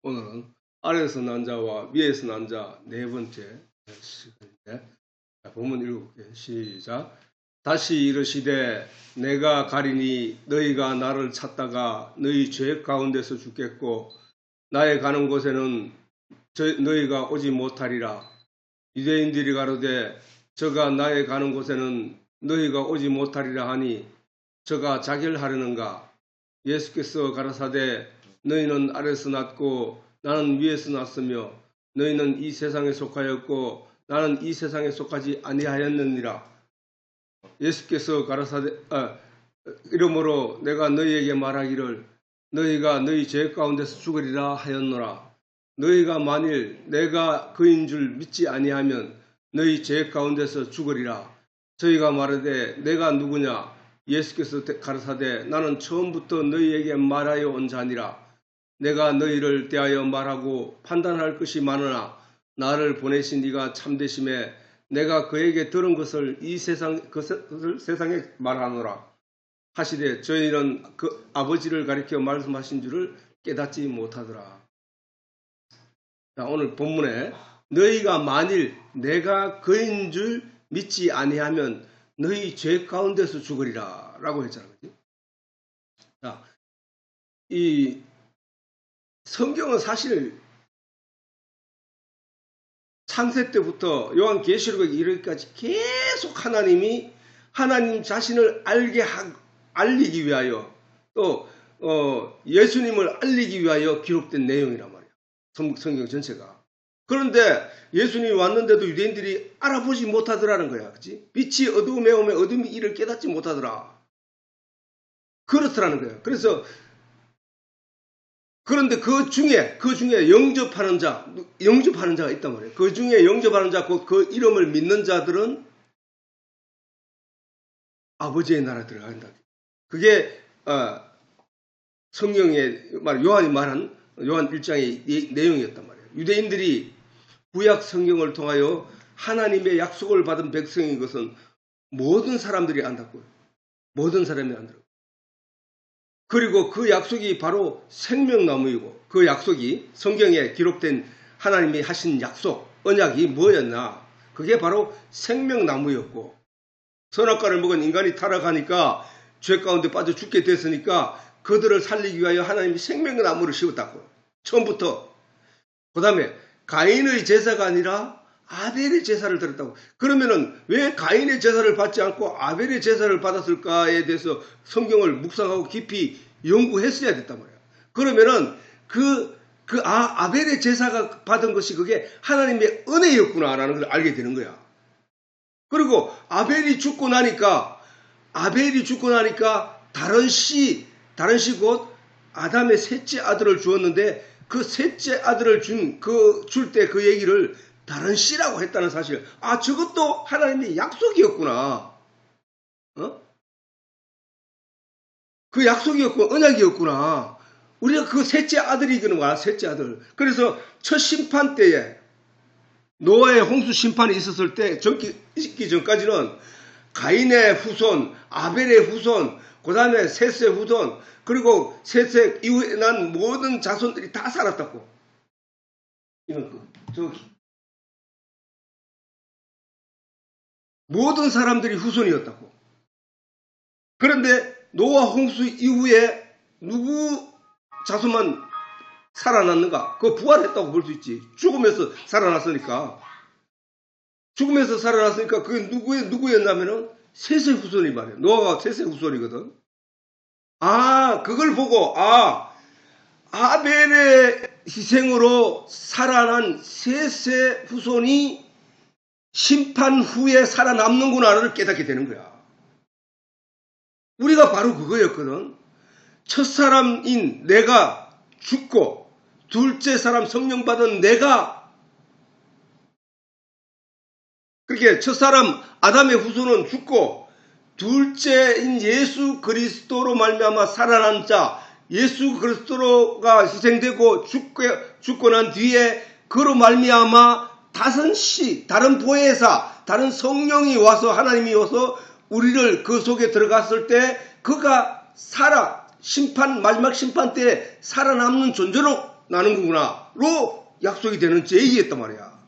오늘은 아래에서 난 자와 위에서 난 자 네 번째 시간인데, 본문 읽어볼게요. 시작. 다시 이르시되 내가 가리니 너희가 나를 찾다가 너희 죄 가운데서 죽겠고 나의 가는 곳에는 너희가 오지 못하리라. 유대인들이 가로되 저가 나의 가는 곳에는 너희가 오지 못하리라 하니 저가 자결하려는가? 예수께서 가라사대 너희는 아래에서 났고 나는 위에서 났으며 너희는 이 세상에 속하였고 나는 이 세상에 속하지 아니하였느니라. 예수께서 가라사대 이러므로 내가 너희에게 말하기를 너희가 너희 죄 가운데서 죽으리라 하였노라. 너희가 만일 내가 그인 줄 믿지 아니하면 너희 죄 가운데서 죽으리라. 저희가 말하되 내가 누구냐? 예수께서 가라사대 나는 처음부터 너희에게 말하여 온 자니라. 내가 너희를 대하여 말하고 판단할 것이 많으나 나를 보내신 이가 참되심에 내가 그에게 들은 것을 이 세상에 말하노라. 하시되 저희는 그 아버지를 가리켜 말씀하신 줄을 깨닫지 못하더라. 자, 오늘 본문에 너희가 만일 내가 그인 줄 믿지 아니하면 너희 죄 가운데서 죽으리라 라고 했잖아요. 자, 이 성경은 사실 창세 때부터 요한계시록에 이르기까지 계속 하나님 자신을 알리기 위하여 또 예수님을 알리기 위하여 기록된 내용이란 말이에요. 성경 전체가. 그런데 예수님이 왔는데도 유대인들이 알아보지 못하더라는 거야. 그치? 빛이 어두움에 오면 어둠이 이를 깨닫지 못하더라. 그렇더라는 거예요. 그런데 그 중에 영접하는 자가 있단 말이에요. 그 중에 영접하는 자, 곧 그 이름을 믿는 자들은 아버지의 나라에 들어간다. 그게 성경에 요한이 말한 요한 1장의 내용이었단 말이에요. 유대인들이 구약 성경을 통하여 하나님의 약속을 받은 백성인 것은 모든 사람들이 안다고요. 모든 사람이 안다고. 그리고 그 약속이 바로 생명나무이고 그 약속이 성경에 기록된 하나님이 하신 약속, 언약이 뭐였나? 그게 바로 생명나무였고 선악과를 먹은 인간이 타락하니까 죄 가운데 빠져 죽게 됐으니까 그들을 살리기 위하여 하나님이 생명나무를 씌웠다고요. 처음부터. 그 다음에 가인의 제사가 아니라 아벨의 제사를 드렸다고. 그러면은 왜 가인의 제사를 받지 않고 아벨의 제사를 받았을까에 대해서 성경을 묵상하고 깊이 연구했어야 됐단 말이에요. 그러면은 아벨의 제사가 받은 것이 그게 하나님의 은혜였구나라는 걸 알게 되는 거야. 그리고 아벨이 죽고 나니까 다른 씨 곧 아담의 셋째 아들을 주었는데 그 셋째 아들을 줄 때 그 얘기를 다른 씨라고 했다는 사실. 저것도 하나님의 약속이었구나. 그 약속이었고 언약이었구나. 우리가 그 셋째 아들이거든 거야. 셋째 아들. 그래서 첫 심판 때에 노아의 홍수 심판이 있었을 때 있기 전까지는 가인의 후손, 아벨의 후손, 그 다음에 셋의 후손, 그리고 셋의 이후에 난 모든 자손들이 다 살았다고. 이건 저기. 모든 사람들이 후손이었다고. 그런데 노아 홍수 이후에 누구 자손만 살아났는가? 그거 부활했다고 볼 수 있지. 죽으면서 살아났으니까 그게 누구였냐면은 셋의 후손이 말이에요. 노아가 셋의 후손이거든. 그걸 보고 아벨의 희생으로 살아난 셋의 후손이 심판 후에 살아남는구나를 깨닫게 되는 거야. 우리가 바로 그거였거든. 첫사람인 내가 죽고 둘째 사람 성령 받은 내가, 그렇게 첫사람 아담의 후손은 죽고 둘째인 예수 그리스도로 말미암아 살아난 자, 예수 그리스도가 희생되고 죽고 난 뒤에 그로 말미암아 다른 보혜사, 다른 성령이 와서 하나님이 와서 우리를 그 속에 들어갔을 때 그가 마지막 심판 때 살아남는 존재로 나는 거구나 로 약속이 되는 제의였단 말이야.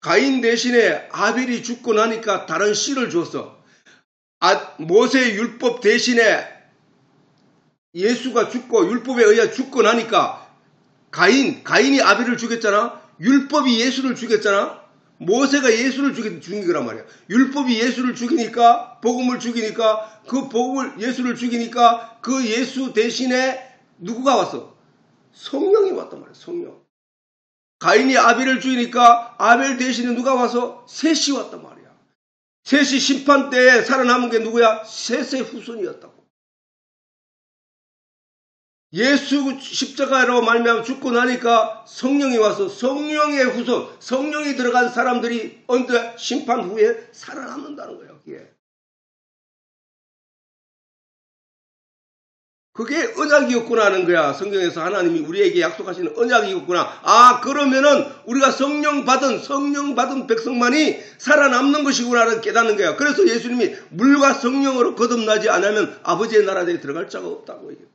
가인 대신에 아벨이 죽고 나니까 다른 씨를 줬어. 모세의 율법 대신에 예수가 죽고 율법에 의해 죽고 나니까 가인이 아벨을 죽였잖아. 율법이 예수를 죽였잖아. 모세가 예수를 죽인 거란 말이야. 율법이 예수를 죽이니까 복음을 죽이니까 그 복음을 예수를 죽이니까 그 예수 대신에 누구가 왔어? 성령이 왔단 말이야. 성령. 가인이 아벨을 죽이니까 아벨 대신에 누가 와서 셋이 왔단 말이야. 셋이 심판 때에 살아남은 게 누구야? 셋의 후손이었다고. 예수 십자가로 말미암아 죽고 나니까 성령이 와서 성령의 후손, 성령이 들어간 사람들이 언제 심판 후에 살아남는다는 거예요. 그게 언약이었구나 하는 거야. 성경에서 하나님이 우리에게 약속하시는 언약이었구나. 그러면은 우리가 성령 받은 백성만이 살아남는 것이구나를 깨닫는 거야. 그래서 예수님이 물과 성령으로 거듭나지 않으면 아버지의 나라에 들어갈 자가 없다고 얘기했다.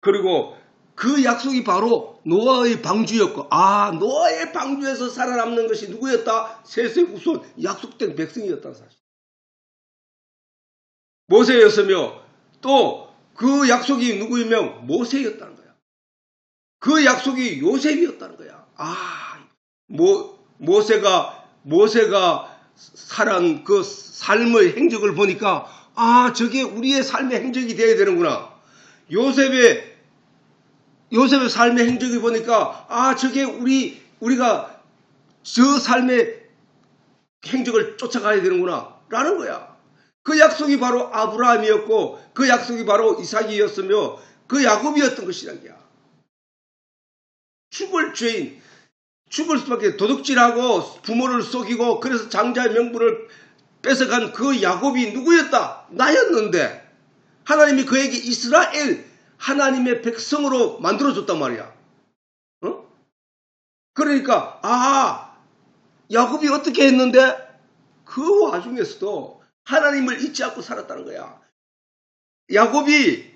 그리고 그 약속이 바로 노아의 방주였고, 노아의 방주에서 살아남는 것이 누구였다? 셋의 후손, 약속된 백성이었다는 사실. 모세였으며 또 그 약속이 누구이면 모세였다는 거야. 그 약속이 요셉이었다는 거야. 모세가 살아온 그 삶의 행적을 보니까 저게 우리의 삶의 행적이 되어야 되는구나. 요셉의 삶의 행적을 보니까 저게 우리가 저 삶의 행적을 쫓아가야 되는구나 라는 거야. 그 약속이 바로 아브라함이었고 그 약속이 바로 이삭이었으며 그 야곱이었던 것이라기야. 죽을 죄인, 죽을 수밖에 도둑질하고 부모를 속이고 그래서 장자의 명분을 뺏어간 그 야곱이 누구였다? 나였는데 하나님이 그에게 이스라엘 하나님의 백성으로 만들어줬단 말이야. 그러니까 야곱이 어떻게 했는데 그 와중에서도 하나님을 잊지 않고 살았다는 거야. 야곱이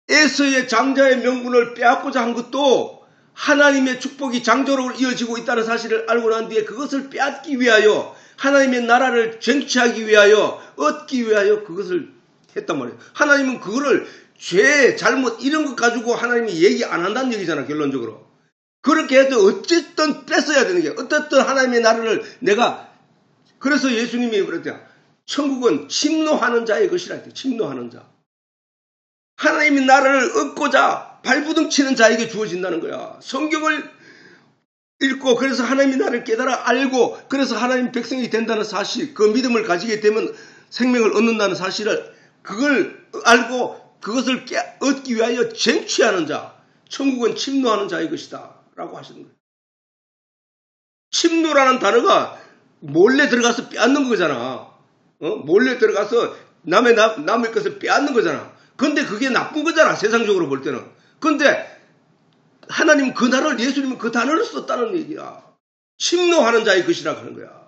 에서의 장자의 명분을 빼앗고자 한 것도 하나님의 축복이 장조로 이어지고 있다는 사실을 알고 난 뒤에 그것을 빼앗기 위하여 하나님의 나라를 쟁취하기 위하여 얻기 위하여 그것을 했단 말이에요. 하나님은 그거를 죄, 잘못 이런 것 가지고 하나님이 얘기 안 한다는 얘기잖아. 결론적으로. 그렇게 해도 어쨌든 뺏어야 되는 게 어쨌든 하나님의 나라를 그래서 예수님이 그랬대요. 천국은 침노하는 자의 것이라 했대요. 침노하는 자. 하나님의 나라를 얻고자 발부둥치는 자에게 주어진다는 거야. 성경을 읽고 그래서 하나님의 나라를 깨달아 알고 그래서 하나님 백성이 된다는 사실, 그 믿음을 가지게 되면 생명을 얻는다는 사실을 그걸 알고 그것을 얻기 위하여 쟁취하는 자. 천국은 침노하는 자의 것이다 라고 하시는 거예요. 침노라는 단어가 몰래 들어가서 빼앗는 거잖아. 몰래 들어가서 남의 것을 빼앗는 거잖아. 근데 그게 나쁜 거잖아. 세상적으로 볼 때는. 근데 하나님 예수님은 그 단어를 썼다는 얘기야. 침노하는 자의 것이라고 하는 거야.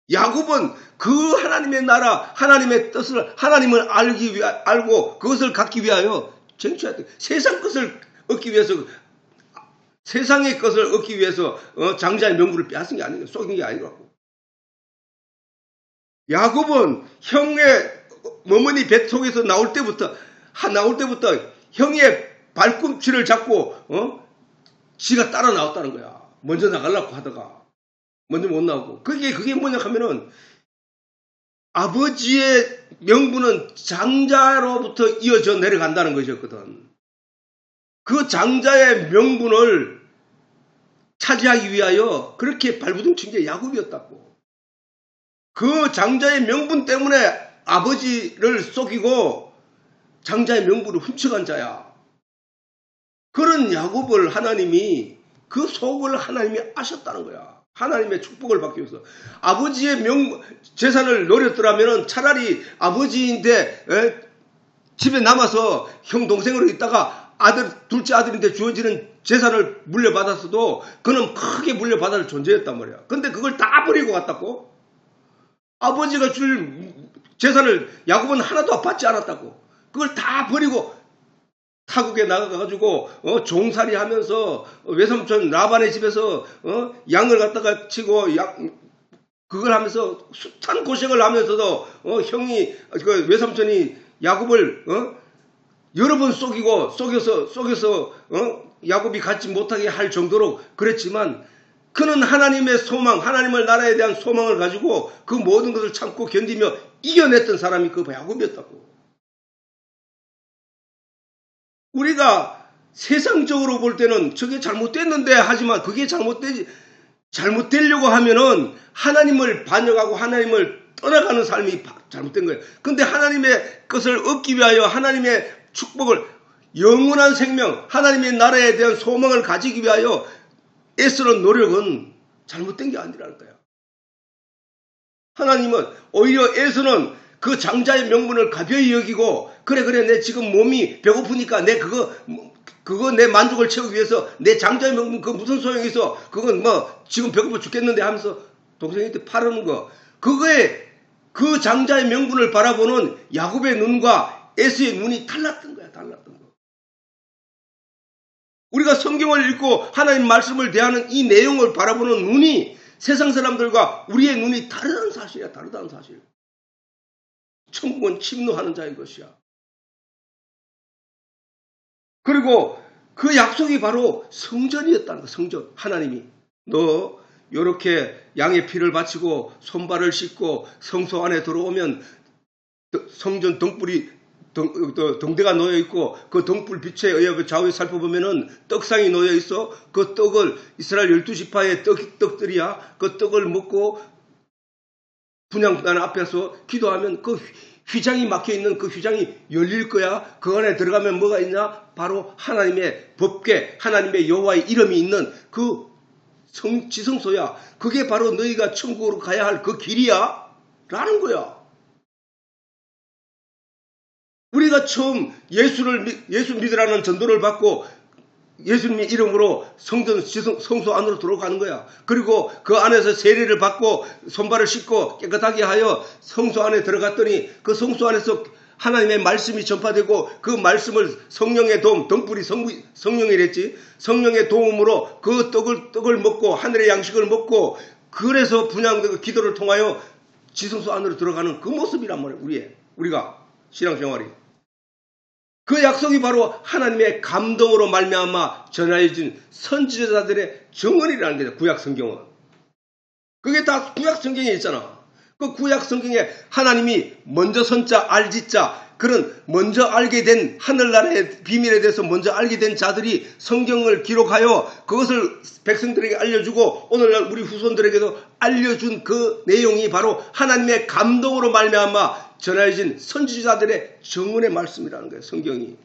야곱은 그 하나님의 나라, 하나님의 뜻을 하나님을 알고 그것을 갖기 위하여 쟁취했다. 세상 것을 얻기 위해서 세상의 것을 얻기 위해서 장자의 명분을 빼앗은 게 아니고 속인 게 아니고. 야곱은 형의 어머니 배 속에서 나올 때부터 형의 발꿈치를 잡고 지가 따라 나왔다는 거야. 먼저 나가려고 하다가 먼저 못 나오고. 그게 뭐냐 하면은 아버지의 명분은 장자로부터 이어져 내려간다는 것이었거든. 그 장자의 명분을 차지하기 위하여 그렇게 발부둥친 게 야곱이었다고. 그 장자의 명분 때문에 아버지를 속이고 장자의 명분을 훔쳐간 자야. 그런 야곱을 하나님이 그 속을 하나님이 아셨다는 거야. 하나님의 축복을 받기 위해서. 아버지의 재산을 노렸더라면 차라리 아버지인데 집에 남아서 형 동생으로 있다가 둘째 아들인데 주어지는 재산을 물려받았어도 그는 크게 물려받을 존재였단 말이야. 근데 그걸 다 버리고 갔다고? 아버지가 줄 재산을 야곱은 하나도 받지 않았다고. 그걸 다 버리고 타국에 나가가지고 종살이 하면서 외삼촌 라반의 집에서 양을 갖다가 치고 그걸 하면서 숱한 고생을 하면서도 형이 그 외삼촌이 야곱을 여러 번 속여서 야곱이 갖지 못하게 할 정도로 그랬지만 그는 하나님의 소망, 하나님의 나라에 대한 소망을 가지고 그 모든 것을 참고 견디며 이겨냈던 사람이 그 야곱이었다고. 우리가 세상적으로 볼 때는 저게 잘못됐는데 하지만 그게 잘못되려고 하면은 하나님을 반역하고 하나님을 떠나가는 삶이 잘못된 거예요. 근데 하나님의 것을 얻기 위하여 하나님의 축복을 영원한 생명, 하나님의 나라에 대한 소망을 가지기 위하여 애쓰는 노력은 잘못된 게 아니라는 거야. 하나님은 오히려 애쓰는 그 장자의 명분을 가벼이 여기고 그래 내 지금 몸이 배고프니까 내 그거 내 만족을 채우기 위해서 내 장자의 명분 그 무슨 소용이 있어. 그건 뭐 지금 배고파 죽겠는데 하면서 동생한테 파르는 거. 그거에 그 장자의 명분을 바라보는 야곱의 눈과 에서의 눈이 달랐던 거야. 달랐던 거. 우리가 성경을 읽고 하나님 말씀을 대하는 이 내용을 바라보는 눈이 세상 사람들과 우리의 눈이 다르다는 사실이야. 다르다는 사실. 천국은 침노하는 자의 것이야. 그리고 그 약속이 바로 성전이었다는 거야. 성전. 하나님이 너 요렇게 양의 피를 바치고 손발을 씻고 성소 안에 들어오면 성전 등대가 놓여 있고 그 등불 빛에 의해 그 좌우에 살펴보면은 떡상이 놓여 있어. 그 떡을 이스라엘 12지파의 떡들이야. 그 떡을 먹고 분향단 앞에서 기도하면 그 휘장이 막혀 있는 그 휘장이 열릴 거야. 그 안에 들어가면 뭐가 있냐? 바로 하나님의 법궤, 하나님의 여호와의 이름이 있는 그 지성소야. 그게 바로 너희가 천국으로 가야 할 그 길이야. 라는 거야. 우리가 처음 예수 믿으라는 전도를 받고 예수님의 이름으로 성소 안으로 들어가는 거야. 그리고 그 안에서 세례를 받고 손발을 씻고 깨끗하게 하여 성소 안에 들어갔더니 그 성소 안에서 하나님의 말씀이 전파되고 그 말씀을 성령의 도움, 등불이 성령이랬지. 성령의 도움으로 그 떡을 먹고 하늘의 양식을 먹고 그래서 분향되고 기도를 통하여 지성소 안으로 들어가는 그 모습이란 말이야. 우리가 신앙생활이. 그 약속이 바로 하나님의 감동으로 말미암아 전하여진 선지자들의 정언이라는 거죠. 구약 성경은. 그게 다 구약 성경에 있잖아. 그 구약 성경에 하나님이 먼저 선자 알지자 그런 먼저 알게 된 하늘나라의 비밀에 대해서 먼저 알게 된 자들이 성경을 기록하여 그것을 백성들에게 알려주고 오늘날 우리 후손들에게도 알려준 그 내용이 바로 하나님의 감동으로 말미암아 전해진 선지자들의 정언의 말씀이라는 거예요. 성경이.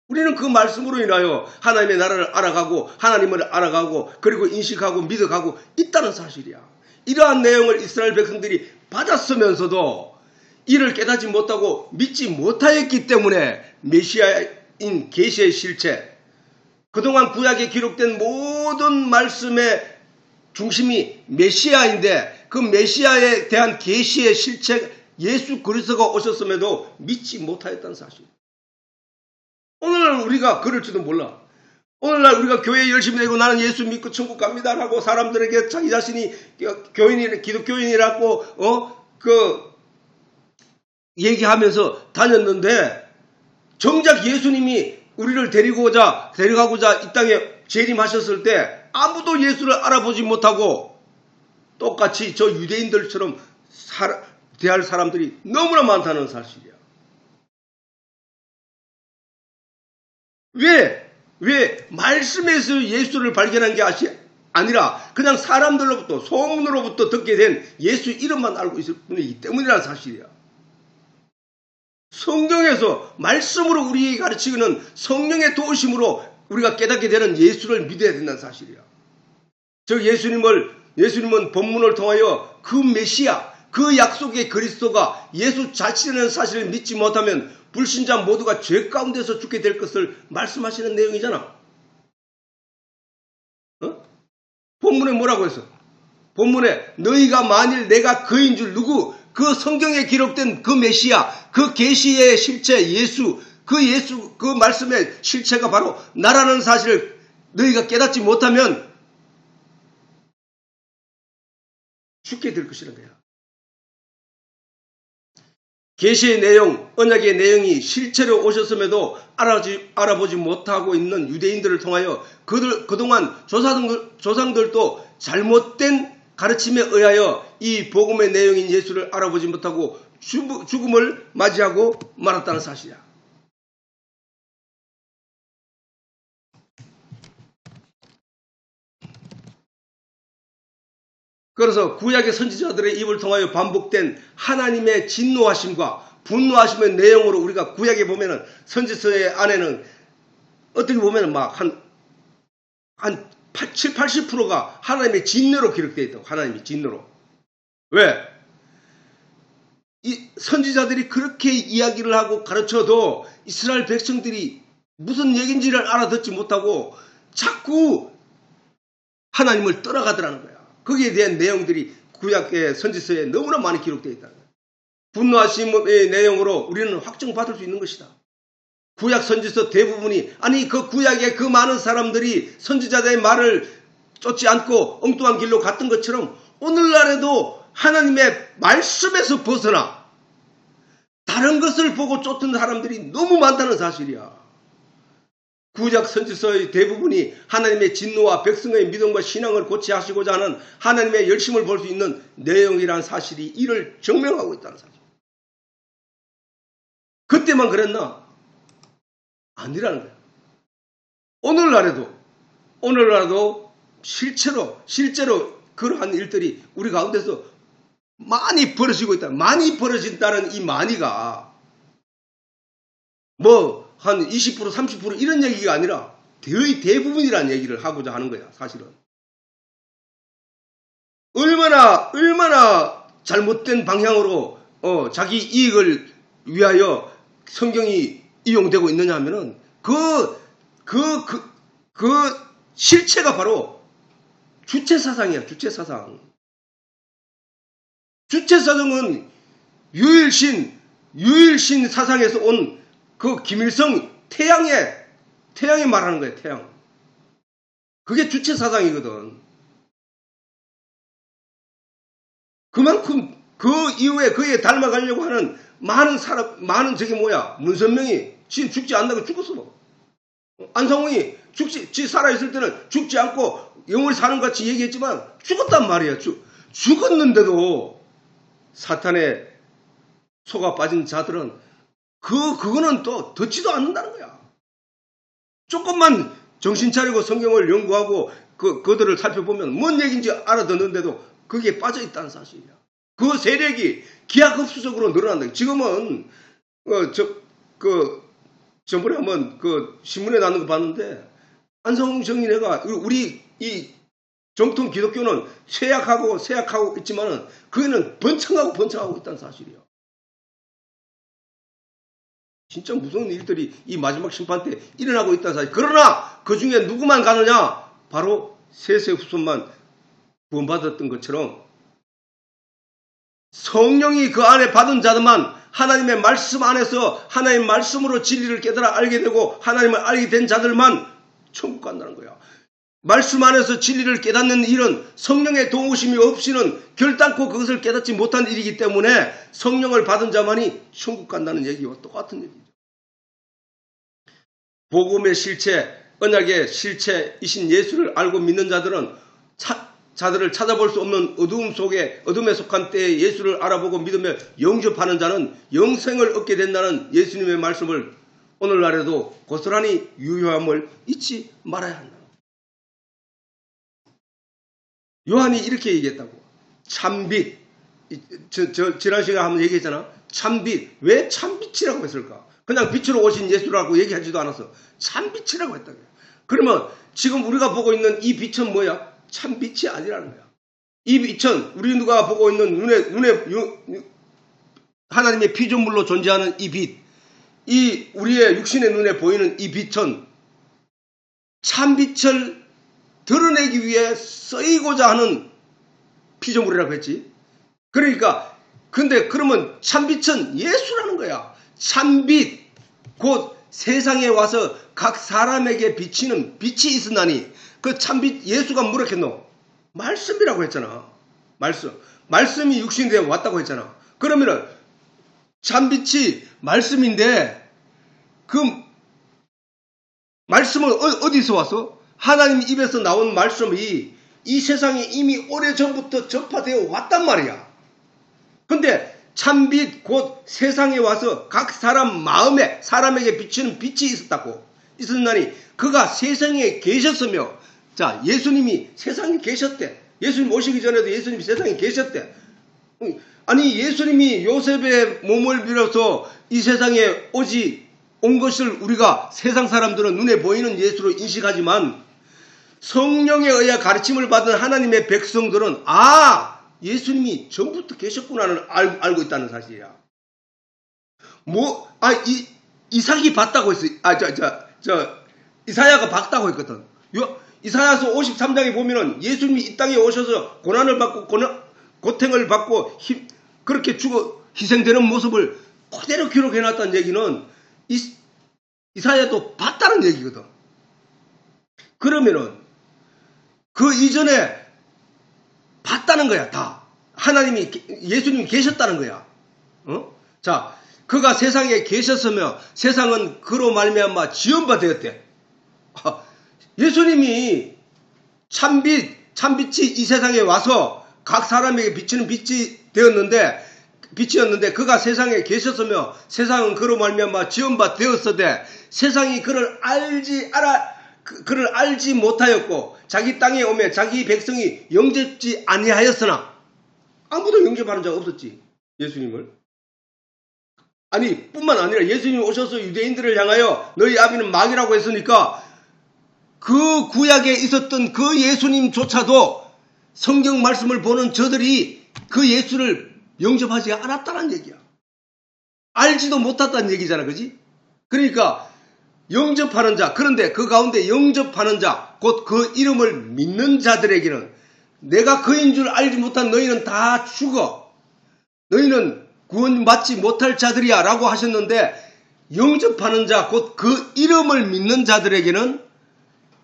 우리는 그 말씀으로 인하여 하나님의 나라를 알아가고 하나님을 알아가고 그리고 인식하고 믿어가고 있다는 사실이야. 이러한 내용을 이스라엘 백성들이 받았으면서도 이를 깨닫지 못하고 믿지 못하였기 때문에 메시아인 계시의 실체, 그동안 구약에 기록된 모든 말씀의 중심이 메시아인데 그 메시아에 대한 계시의 실체 예수 그리스도가 오셨음에도 믿지 못하였다는 사실. 오늘날 우리가 그럴지도 몰라. 오늘날 우리가 교회에 열심히 다니고 나는 예수 믿고 천국 갑니다라고 사람들에게 자기 자신이 기독교인이라고 얘기하면서 다녔는데 정작 예수님이 우리를 데려가고자 이 땅에 재림하셨을 때 아무도 예수를 알아보지 못하고 똑같이 저 유대인들처럼 대할 사람들이 너무나 많다는 사실이야. 왜 말씀에서 예수를 발견한 게 아니라 그냥 사람들로부터 소문으로부터 듣게 된 예수 이름만 알고 있을 뿐이기 때문이라는 사실이야. 성경에서 말씀으로 우리에게 가르치는 성령의 도우심으로 우리가 깨닫게 되는 예수를 믿어야 된다는 사실이야. 즉 예수님은 본문을 통하여 그 메시아 그 약속의 그리스도가 예수 자신이라는 사실을 믿지 못하면 불신자 모두가 죄 가운데서 죽게 될 것을 말씀하시는 내용이잖아. 본문에 뭐라고 했어? 본문에 너희가 만일 내가 그인 줄 그 성경에 기록된 그 메시아, 그 계시의 실체 예수, 그 말씀의 실체가 바로 나라는 사실을 너희가 깨닫지 못하면 죽게 될 것이라는 거야. 계시의 내용, 언약의 내용이 실체로 오셨음에도 알아보지 못하고 있는 유대인들을 통하여 그동안 조상들도 잘못된 가르침에 의하여 이 복음의 내용인 예수를 알아보지 못하고 죽음을 맞이하고 말았다는 사실이야. 그래서 구약의 선지자들의 입을 통하여 반복된 하나님의 진노하심과 분노하심의 내용으로 우리가 구약에 보면은 선지서의 안에는 어떻게 보면은 막 한 7, 80%가 하나님의 진노로 기록되어 있다고. 하나님의 진노로. 왜? 이 선지자들이 그렇게 이야기를 하고 가르쳐도 이스라엘 백성들이 무슨 얘기인지를 알아듣지 못하고 자꾸 하나님을 떠나가더라는 거야. 거기에 대한 내용들이 구약의 선지서에 너무나 많이 기록되어 있다는 거야. 분노하심의 내용으로 우리는 확정받을 수 있는 것이다. 구약 선지서 대부분이 아니 그 구약의 그 많은 사람들이 선지자들의 말을 쫓지 않고 엉뚱한 길로 갔던 것처럼 오늘날에도 하나님의 말씀에서 벗어나 다른 것을 보고 쫓는 사람들이 너무 많다는 사실이야. 구약 선지서의 대부분이 하나님의 진노와 백성의 믿음과 신앙을 고취하시고자 하는 하나님의 열심을 볼 수 있는 내용이라는 사실이 이를 증명하고 있다는 사실. 그때만 그랬나? 아니라는 거야. 오늘날에도 실제로 그러한 일들이 우리 가운데서 많이 벌어지고 있다. 많이 벌어진다는 이 많이가 뭐 한 20% 30% 이런 얘기가 아니라 거의 대부분이라는 얘기를 하고자 하는 거야. 사실은. 얼마나 잘못된 방향으로 자기 이익을 위하여 성경이 이용되고 있느냐 하면은 그 실체가 바로 주체사상이야. 주체사상. 주체사상은 유일신 사상에서 온 그 김일성 태양에 말하는 거예요. 태양. 그게 주체사상이거든. 그만큼 그 이후에 그에 닮아가려고 하는 많은 문선명이 지금 죽지 않는다고 죽었어. 안성홍이 지 살아있을 때는 죽지 않고 영원히 사는 것 같이 얘기했지만 죽었단 말이야. 죽었는데도 사탄의 속아 빠진 자들은 그거는 또 듣지도 않는다는 거야. 조금만 정신 차리고 성경을 연구하고 그들을 살펴보면 뭔 얘기인지 알아듣는데도 거기에 빠져 있다는 사실이야. 그 세력이 기하급수적으로 늘어난다. 지금은 전번에 한번 신문에 나는 거 봤는데 안성홍 정인회가 우리 이 정통 기독교는 쇠약하고 있지만은 그거는 번창하고 있다는 사실이야. 진짜 무서운 일들이 이 마지막 심판 때 일어나고 있다는 사실. 그러나 그 중에 누구만 가느냐? 바로 세세 후손만 구원받았던 것처럼 성령이 그 안에 받은 자들만 하나님의 말씀 안에서 하나님의 말씀으로 진리를 깨달아 알게 되고 하나님을 알게 된 자들만 천국 간다는 거야. 말씀 안에서 진리를 깨닫는 일은 성령의 도우심이 없이는 결단코 그것을 깨닫지 못한 일이기 때문에 성령을 받은 자만이 천국 간다는 얘기와 똑같은 얘기죠. 복음의 실체, 언약의 실체이신 예수를 알고 믿는 자들은 자들을 찾아볼 수 없는 어둠에 속한 때에 예수를 알아보고 믿으며 영접하는 자는 영생을 얻게 된다는 예수님의 말씀을 오늘날에도 고스란히 유효함을 잊지 말아야 한다. 요한이 이렇게 얘기했다고. 참빛. 지난 시간에 한번 얘기했잖아. 참빛. 왜 참빛이라고 했을까? 그냥 빛으로 오신 예수라고 얘기하지도 않았어. 참빛이라고 했다고. 그러면 지금 우리가 보고 있는 이 빛은 뭐야? 참빛이 아니라는 거야. 이 빛은 우리 누가 보고 있는 눈에 하나님의 피조물로 존재하는 이 빛, 이 우리의 육신의 눈에 보이는 이 빛은 참빛을 드러내기 위해 쓰이고자 하는 피조물이라고 했지. 그러니까 근데 그러면 참빛은 예수라는 거야. 참빛 곧 세상에 와서 각 사람에게 비치는 빛이 있으나니 그 참빛 예수가 뭐라 했노? 말씀이라고 했잖아. 말씀이 육신되어 왔다고 했잖아. 그러면은 참빛이 말씀인데 그 말씀은 어디서 와서? 하나님 입에서 나온 말씀이 이 세상에 이미 오래전부터 전파되어 왔단 말이야. 근데 참빛 곧 세상에 와서 각 사람 마음에 사람에게 비치는 빛이 있었나니 그가 세상에 계셨으며, 자, 예수님이 세상에 계셨대. 예수님 오시기 전에도 예수님이 세상에 계셨대. 아니 예수님이 요셉의 몸을 빌어서 이 세상에 온 것을 우리가 세상 사람들은 눈에 보이는 예수로 인식하지만 성령에 의해 가르침을 받은 하나님의 백성들은 예수님이 전부터 계셨구나는 알고 있다는 사실이야. 이삭이 봤다고 했어. 이사야가 봤다고 했거든. 이사야서 53장에 보면은 예수님이 이 땅에 오셔서 고난을 받고 고통을 받고 그렇게 죽어 희생되는 모습을 그대로 기록해놨다는 얘기는 이사야도 봤다는 얘기거든. 그러면은 그 이전에 봤다는 거야. 다 예수님이 계셨다는 거야. 자, 그가 세상에 계셨으며 세상은 그로 말미암아 지음바 되었대. 예수님이 참빛이 이 세상에 와서 각 사람에게 비치는 빛이었는데 그가 세상에 계셨으며 세상은 그로 말미암아 지음바 되었으되 세상이 그를 알지 못하였고 자기 땅에 오매 자기 백성이 영접지 아니하였으나, 아무도 영접하는 자가 없었지 예수님을. 뿐만 아니라 예수님이 오셔서 유대인들을 향하여 너희 아비는 마귀라고 했으니까 그 구약에 있었던 그 예수님조차도 성경 말씀을 보는 저들이 그 예수를 영접하지 않았다는 얘기야. 알지도 못했다는 얘기잖아. 그지? 그러니까 영접하는 자, 그런데 그 가운데 영접하는 자, 곧 그 이름을 믿는 자들에게는 내가 그인 줄 알지 못한 너희는 다 죽어. 너희는 구원받지 못할 자들이야 라고 하셨는데, 영접하는 자, 곧 그 이름을 믿는 자들에게는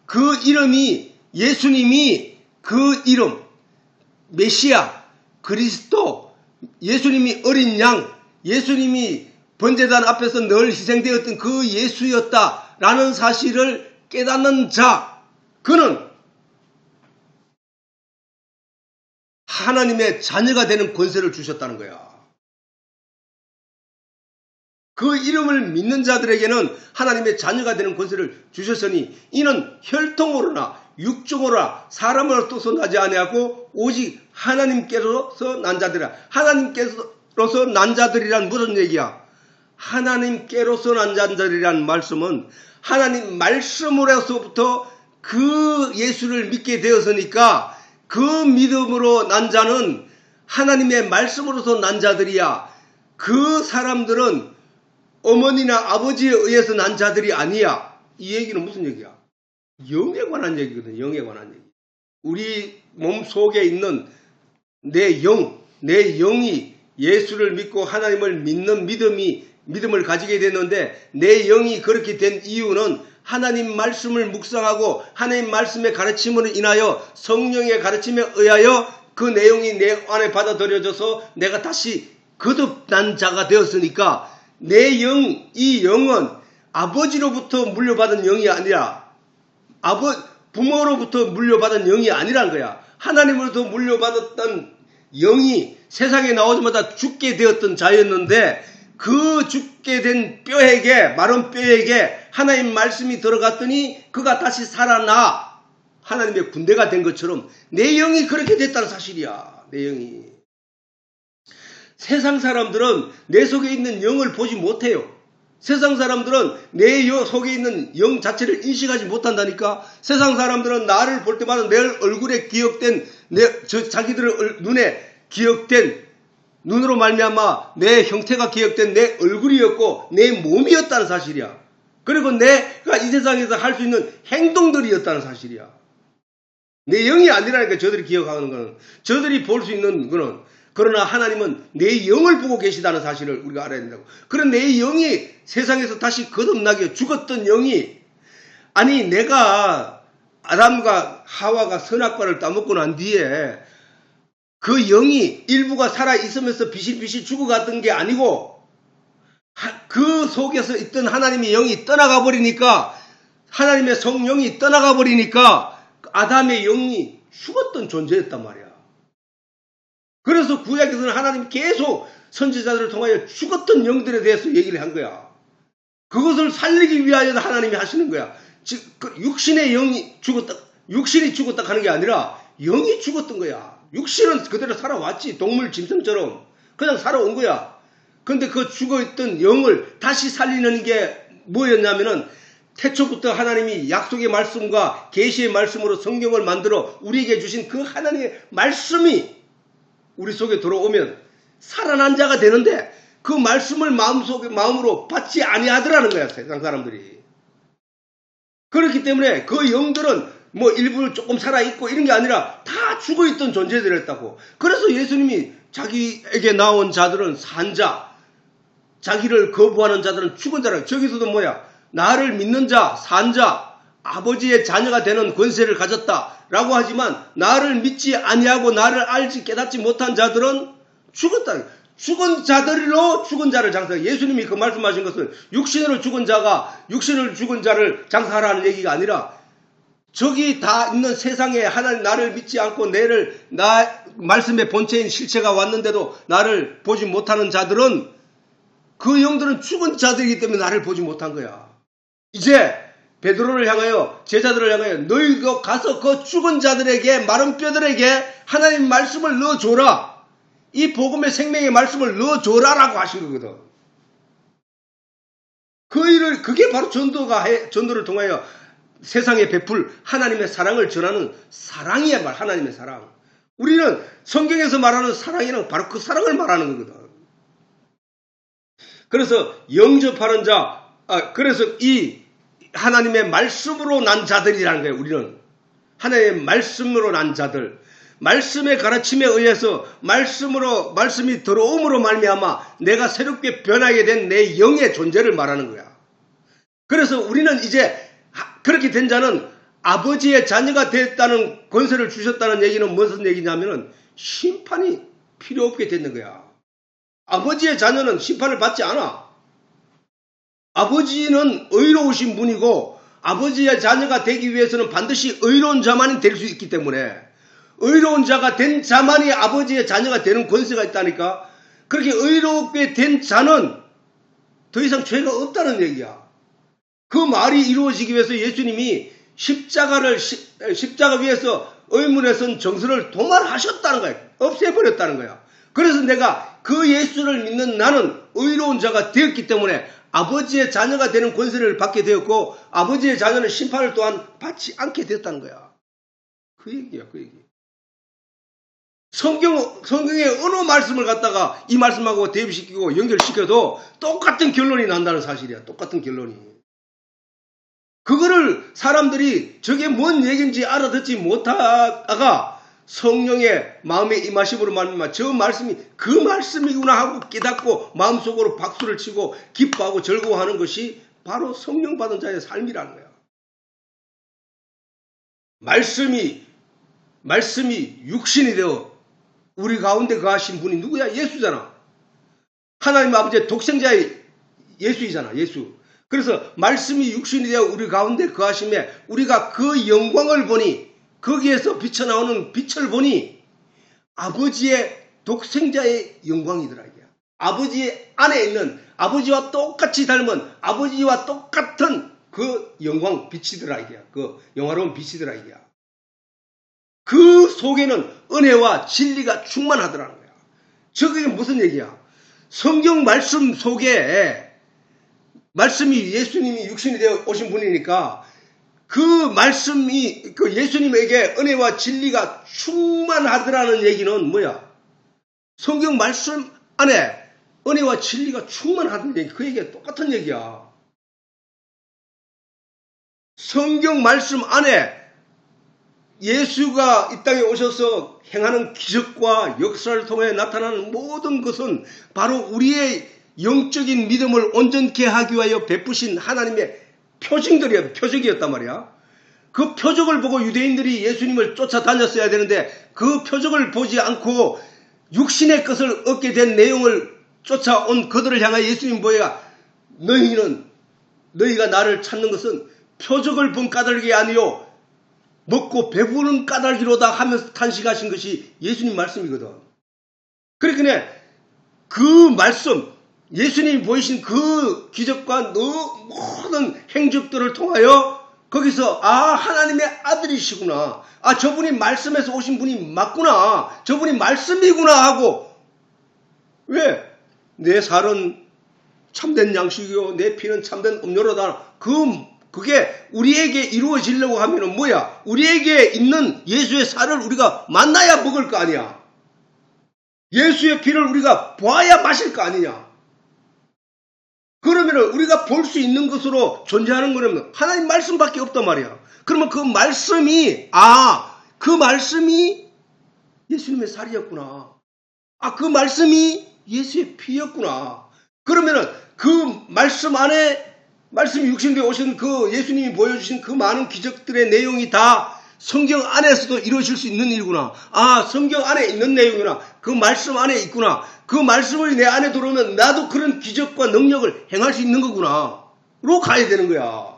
그 이름이 예수님이 그 이름, 메시아, 그리스도, 예수님이 어린 양, 예수님이 번제단 앞에서 늘 희생되었던 그 예수였다라는 사실을 깨닫는 자, 그는 하나님의 자녀가 되는 권세를 주셨다는 거야. 그 이름을 믿는 자들에게는 하나님의 자녀가 되는 권세를 주셨으니 이는 혈통으로나 육종으로나 사람으로서 나지 아니하고 오직 하나님께로서 난 자들이라. 하나님께로서 난 자들이란 무슨 얘기야? 하나님께로서 난 자들이란 말씀은 하나님 말씀으로서부터 그 예수를 믿게 되었으니까 그 믿음으로 난 자는 하나님의 말씀으로서 난 자들이야. 그 사람들은 어머니나 아버지에 의해서 난 자들이 아니야. 이 얘기는 무슨 얘기야? 영에 관한 얘기거든. 영에 관한 얘기. 우리 몸 속에 있는 내 영이 예수를 믿고 하나님을 믿는 믿음을 가지게 됐는데, 내 영이 그렇게 된 이유는 하나님 말씀을 묵상하고 하나님 말씀의 가르침으로 인하여 성령의 가르침에 의하여 그 내용이 내 안에 받아들여져서 내가 다시 거듭난 자가 되었으니까 내 영, 이 영은 아버지로부터 물려받은 영이 아니라 부모로부터 물려받은 영이 아니란 거야. 하나님으로부터 물려받았던 영이 세상에 나오자마자 죽게 되었던 자였는데, 그 죽게 된 마른 뼈에게 하나님 말씀이 들어갔더니 그가 다시 살아나 하나님의 군대가 된 것처럼 내 영이 그렇게 됐다는 사실이야. 내 영이. 세상 사람들은 내 속에 있는 영을 보지 못해요. 세상 사람들은 내 속에 있는 영 자체를 인식하지 못한다니까. 세상 사람들은 나를 볼 때마다 내 얼굴에 기억된 자기들의 눈에 기억된, 눈으로 말미암아 내 형태가 기억된 내 얼굴이었고 내 몸이었다는 사실이야. 그리고 내가 이 세상에서 할 수 있는 행동들이었다는 사실이야. 내 영이 아니라니까 저들이 기억하는 거는. 저들이 볼 수 있는 거는 그러나 하나님은 내 영을 보고 계시다는 사실을 우리가 알아야 된다고. 그런 내 영이 세상에서 다시 거듭나게 죽었던 영이, 아니 내가 아담과 하와가 선악과를 따먹고 난 뒤에 그 영이 일부가 살아있으면서 비실비실 죽어갔던 게 아니고 그 속에서 있던 하나님의 영이 떠나가 버리니까, 하나님의 성령이 떠나가 버리니까 아담의 영이 죽었던 존재였단 말이야. 그래서 구약에서는 하나님이 계속 선지자들을 통하여 죽었던 영들에 대해서 얘기를 한 거야. 그것을 살리기 위하여 하나님이 하시는 거야. 즉 육신의 영이 죽었다, 육신이 죽었다 하는 게 아니라 영이 죽었던 거야. 육신은 그대로 살아왔지. 동물 짐승처럼 그냥 살아온 거야. 근데 그 죽어있던 영을 다시 살리는 게 뭐였냐면은, 태초부터 하나님이 약속의 말씀과 계시의 말씀으로 성경을 만들어 우리에게 주신 그 하나님의 말씀이 우리 속에 들어오면 살아난 자가 되는데, 그 말씀을 마음으로 받지 아니하더라는 거야, 세상 사람들이. 그렇기 때문에 그 영들은 뭐 일부 조금 살아있고 이런 게 아니라 다 죽어있던 존재들이었다고. 그래서 예수님이 자기에게 나온 자들은 산자, 자기를 거부하는 자들은 죽은 자라. 저기서도 뭐야, 나를 믿는 자, 산자, 아버지의 자녀가 되는 권세를 가졌다라고 하지만 나를 믿지 아니하고 나를 알지 깨닫지 못한 자들은 죽었다. 죽은 자들로 죽은 자를 장사해. 예수님이 그 말씀하신 것은 육신으로 죽은 자가 육신을 죽은 자를 장사하라는 얘기가 아니라, 저기 다 있는 세상에 하나님 나를 믿지 않고 나 말씀의 본체인 실체가 왔는데도 나를 보지 못하는 자들은, 그 영들은 죽은 자들이기 때문에 나를 보지 못한 거야. 이제 베드로를 향하여, 제자들을 향하여 너희도 가서 그 죽은 자들에게, 마른 뼈들에게 하나님 말씀을 넣어줘라. 이 복음의 생명의 말씀을 넣어줘라라고 하신 거거든. 그 일을, 그게 바로 전도를 통하여 세상에 베풀 하나님의 사랑을 전하는 사랑이야, 하나님의 사랑. 우리는 성경에서 말하는 사랑이란 바로 그 사랑을 말하는 거거든. 그래서 영접하는 자, 그래서 이 하나님의 말씀으로 난 자들이라는 거예요. 우리는 하나님의 말씀으로 난 자들, 말씀의 가르침에 의해서 말씀이 들어옴으로 말미암아 내가 새롭게 변하게 된 내 영의 존재를 말하는 거야. 그래서 우리는 이제 그렇게 된 자는 아버지의 자녀가 됐다는 권세를 주셨다는 얘기는 무슨 얘기냐면은 심판이 필요 없게 되는 거야. 아버지의 자녀는 심판을 받지 않아. 아버지는 의로우신 분이고, 아버지의 자녀가 되기 위해서는 반드시 의로운 자만이 될 수 있기 때문에, 의로운 자가 된 자만이 아버지의 자녀가 되는 권세가 있다니까. 그렇게 의롭게 된 자는 더 이상 죄가 없다는 얘기야. 그 말이 이루어지기 위해서 예수님이 십자가 위에서 의문에 선 정서를 도말하셨다는 거야. 없애버렸다는 거야. 그래서 내가 그 예수를 믿는 나는 의로운 자가 되었기 때문에 아버지의 자녀가 되는 권세를 받게 되었고, 아버지의 자녀는 심판을 또한 받지 않게 되었다는 거야. 그 얘기야, 그 얘기. 성경의 어느 말씀을 갖다가 이 말씀하고 대입시키고 연결시켜도 똑같은 결론이 난다는 사실이야. 똑같은 결론이. 그거를 사람들이 저게 뭔 얘기인지 알아듣지 못하다가 성령의 마음의 임하심으로 말미암아 저 말씀이 그 말씀이구나 하고 깨닫고 마음속으로 박수를 치고 기뻐하고 즐거워하는 것이 바로 성령 받은 자의 삶이라는 거야. 말씀이 육신이 되어 우리 가운데 거하신 분이 누구야? 예수잖아. 하나님 아버지의 독생자의 예수이잖아. 예수. 그래서 말씀이 육신이 되어 우리 가운데 거하심에 우리가 그 영광을 보니, 거기에서 비쳐나오는 빛을 보니 아버지의 독생자의 영광이더라. 아버지 안에 있는 아버지와 똑같이 닮은 아버지와 똑같은 그 영광 빛이더라. 그 영화로운 빛이더라. 그 속에는 은혜와 진리가 충만하더라는 거야. 저게 무슨 얘기야? 성경 말씀 속에 말씀이 예수님이 육신이 되어 오신 분이니까 그 말씀이 그 예수님에게 은혜와 진리가 충만하더라는 얘기는 뭐야? 성경 말씀 안에 은혜와 진리가 충만하다는 얘기, 그 얘기가 똑같은 얘기야. 성경 말씀 안에 예수가 이 땅에 오셔서 행하는 기적과 역사를 통해 나타나는 모든 것은 바로 우리의 영적인 믿음을 온전케 하기 위하여 베푸신 하나님의 표적이었단 말이야. 그 표적을 보고 유대인들이 예수님을 쫓아다녔어야 되는데 그 표적을 보지 않고 육신의 것을 얻게 된 내용을 쫓아온 그들을 향하여 예수님 보여가 너희가 나를 찾는 것은 표적을 본 까닭이 아니요 먹고 배부른 까닭이로다 하면서 탄식하신 것이 예수님 말씀이거든. 그러니까 그 말씀, 예수님이 보이신 그 기적과 모든 행적들을 통하여 거기서 하나님의 아들이시구나. 저분이 말씀에서 오신 분이 맞구나. 저분이 말씀이구나 하고 왜? 내 살은 참된 양식이요 내 피는 참된 음료로다. 그게 우리에게 이루어지려고 하면은 뭐야? 우리에게 있는 예수의 살을 우리가 만나야 먹을 거 아니야. 예수의 피를 우리가 보아야 마실 거 아니냐. 그러면 우리가 볼 수 있는 것으로 존재하는 거는 하나님 말씀밖에 없단 말이야. 그러면 그 말씀이 예수님의 살이었구나. 그 말씀이 예수의 피였구나. 그러면은 그 말씀 안에 말씀이 육신되어 오신 그 예수님이 보여주신 그 많은 기적들의 내용이 다 성경 안에서도 이루어질 수 있는 일이구나. 성경 안에 있는 내용이구나. 그 말씀 안에 있구나. 그 말씀을 내 안에 들어오면 나도 그런 기적과 능력을 행할 수 있는 거구나. 로 가야 되는 거야.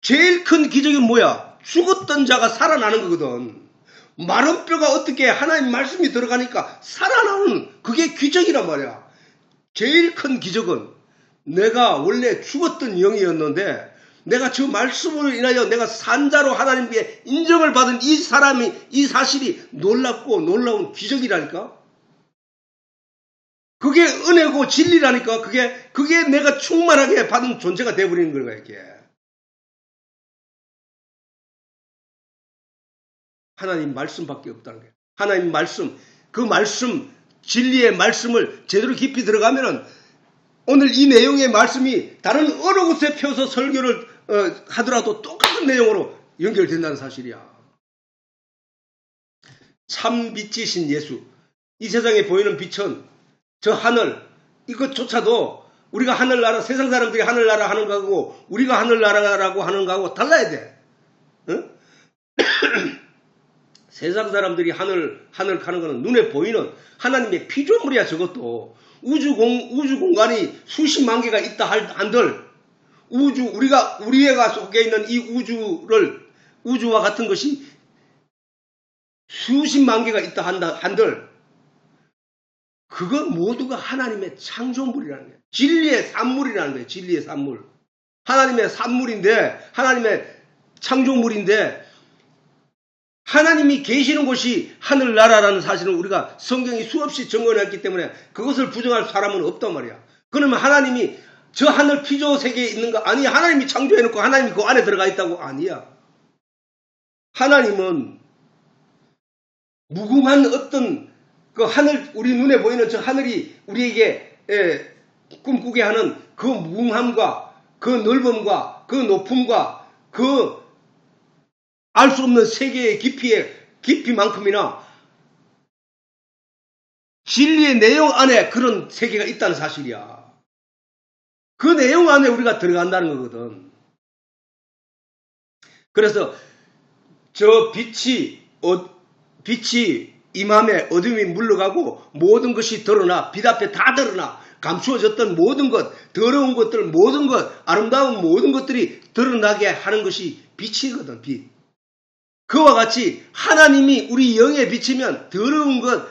제일 큰 기적이 뭐야? 죽었던 자가 살아나는 거거든. 마른 뼈가 어떻게 하나님 말씀이 들어가니까 살아나는 그게 기적이란 말이야. 제일 큰 기적은 내가 원래 죽었던 영이었는데 내가 저 말씀으로 인하여 내가 산자로 하나님께 인정을 받은 이 사실이 놀랍고 놀라운 기적이라니까. 그게 은혜고 진리라니까. 그게 내가 충만하게 받은 존재가 되어버리는 거야 이게. 하나님 말씀밖에 없다는 거야. 하나님 말씀, 그 말씀, 진리의 말씀을 제대로 깊이 들어가면은 오늘 이 내용의 말씀이 다른 어느 곳에 펴서 설교를 하더라도 똑같은 내용으로 연결된다는 사실이야. 참 빛이신 예수. 이 세상에 보이는 빛은 저 하늘, 이것조차도 우리가 하늘나라, 세상 사람들이 하늘나라 하는 거하고 우리가 하늘나라라고 하는 거하고 달라야 돼. 응? 세상 사람들이 하늘 가는 거는 눈에 보이는 하나님의 피조물이야. 저것도 우주 공간이 수십만 개가 있다 한들 우리가 속해 있는 이 우주와 같은 것이 수십만 개가 있다 한들 그것 모두가 하나님의 창조물이라는 거예요. 진리의 산물이라는 거예요. 진리의 산물. 하나님의 산물인데 하나님의 창조물인데 하나님이 계시는 곳이 하늘나라라는 사실을 우리가 성경이 수없이 증거했기 때문에 그것을 부정할 사람은 없단 말이야. 그러면 하나님이 저 하늘 피조 세계에 있는 거 아니, 하나님이 창조해놓고 하나님이 그 안에 들어가 있다고? 아니야. 하나님은 무궁한 어떤 그 하늘, 우리 눈에 보이는 저 하늘이 우리에게 꿈꾸게 하는 그 무궁함과 그 넓음과 그 높음과 그 알 수 없는 세계의 깊이만큼이나 진리의 내용 안에 그런 세계가 있다는 사실이야. 그 내용 안에 우리가 들어간다는 거거든. 그래서 저 빛이 임함에 어둠이 물러가고 모든 것이 드러나, 빛 앞에 다 드러나, 감추어졌던 모든 것, 더러운 것들, 모든 것, 아름다운 모든 것들이 드러나게 하는 것이 빛이거든, 빛. 그와 같이 하나님이 우리 영에 비치면 더러운 것,